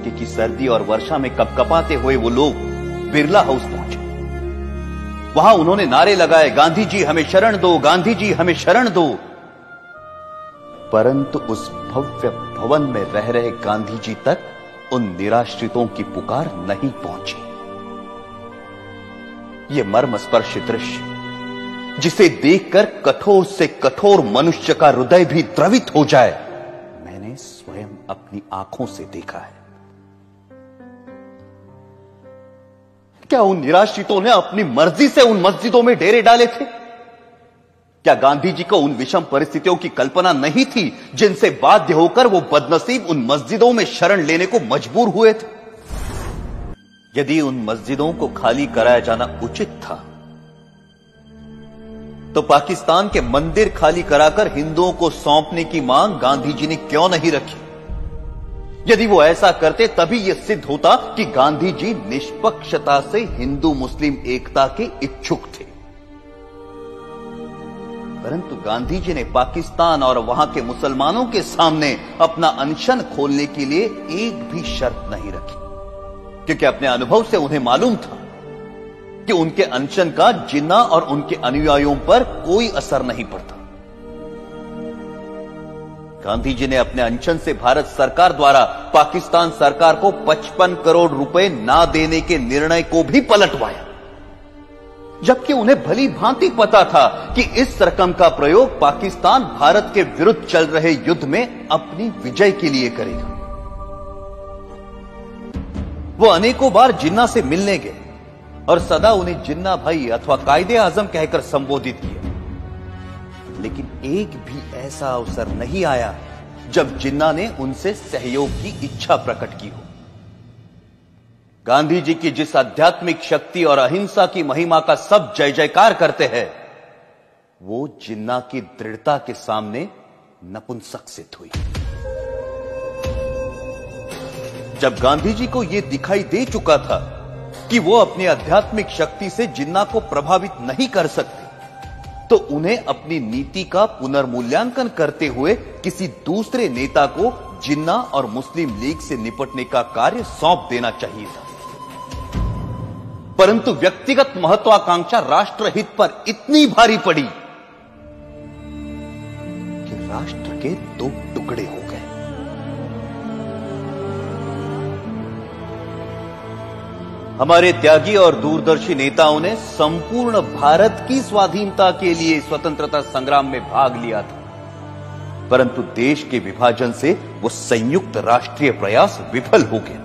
कड़ाके की सर्दी और वर्षा में कपकपाते हुए वो लोग बिरला हाउस पहुंचे। वहां उन्होंने नारे लगाए, गांधी जी हमें शरण दो, गांधी जी हमें शरण दो। परंतु उस भव्य भवन में रह रहे गांधी जी तक उन निराश्रितों की पुकार नहीं पहुंची। ये मर्मस्पर्शी दृश्य, जिसे देखकर कठोर से कठोर मनुष्य का हृदय भी द्रवित हो जाए, मैंने स्वयं अपनी आंखों से देखा है। क्या उन निराश्रितों ने अपनी मर्जी से उन मस्जिदों में डेरे डाले थे? क्या गांधी जी को उन विषम परिस्थितियों की कल्पना नहीं थी जिनसे बाध्य होकर वो बदनसीब उन मस्जिदों में शरण लेने को मजबूर हुए थे? यदि उन मस्जिदों को खाली कराया जाना उचित था, तो पाकिस्तान के मंदिर खाली कराकर हिंदुओं को सौंपने की मांग गांधी जी ने क्यों नहीं रखी? यदि वो ऐसा करते तभी यह सिद्ध होता कि गांधी जी निष्पक्षता से हिंदू मुस्लिम एकता के इच्छुक थे। परंतु गांधी जी ने पाकिस्तान और वहां के मुसलमानों के सामने अपना अनशन खोलने के लिए एक भी शर्त नहीं रखी, क्योंकि अपने अनुभव से उन्हें मालूम था कि उनके अनशन का जिन्ना और उनके अनुयायियों पर कोई असर नहीं पड़ता। गांधी जी ने अपने अनशन से भारत सरकार द्वारा पाकिस्तान सरकार को 55 करोड़ रुपए ना देने के निर्णय को भी पलटवाया, जबकि उन्हें भली भांति पता था कि इस रकम का प्रयोग पाकिस्तान भारत के विरुद्ध चल रहे युद्ध में अपनी विजय के लिए करेगा। वो अनेकों बार जिन्ना से मिलने गए और सदा उन्हें जिन्ना भाई अथवा कायदे आजम कहकर संबोधित किया, लेकिन एक भी ऐसा अवसर नहीं आया जब जिन्ना ने उनसे सहयोग की इच्छा प्रकट की हो। गांधी जी की जिस आध्यात्मिक शक्ति और अहिंसा की महिमा का सब जय जयकार करते हैं, वो जिन्ना की दृढ़ता के सामने नपुंसक सिद्ध हुई। जब गांधी जी को यह दिखाई दे चुका था कि वो अपनी आध्यात्मिक शक्ति से जिन्ना को प्रभावित नहीं कर सकते, तो उन्हें अपनी नीति का पुनर्मूल्यांकन करते हुए किसी दूसरे नेता को जिन्ना और मुस्लिम लीग से निपटने का कार्य सौंप देना चाहिए था। परंतु व्यक्तिगत महत्वाकांक्षा राष्ट्रहित पर इतनी भारी पड़ी कि राष्ट्र के दो टुकड़े हो गए। हमारे त्यागी और दूरदर्शी नेताओं ने संपूर्ण भारत की स्वाधीनता के लिए स्वतंत्रता संग्राम में भाग लिया था, परंतु देश के विभाजन से वो संयुक्त राष्ट्रीय प्रयास विफल हो गया।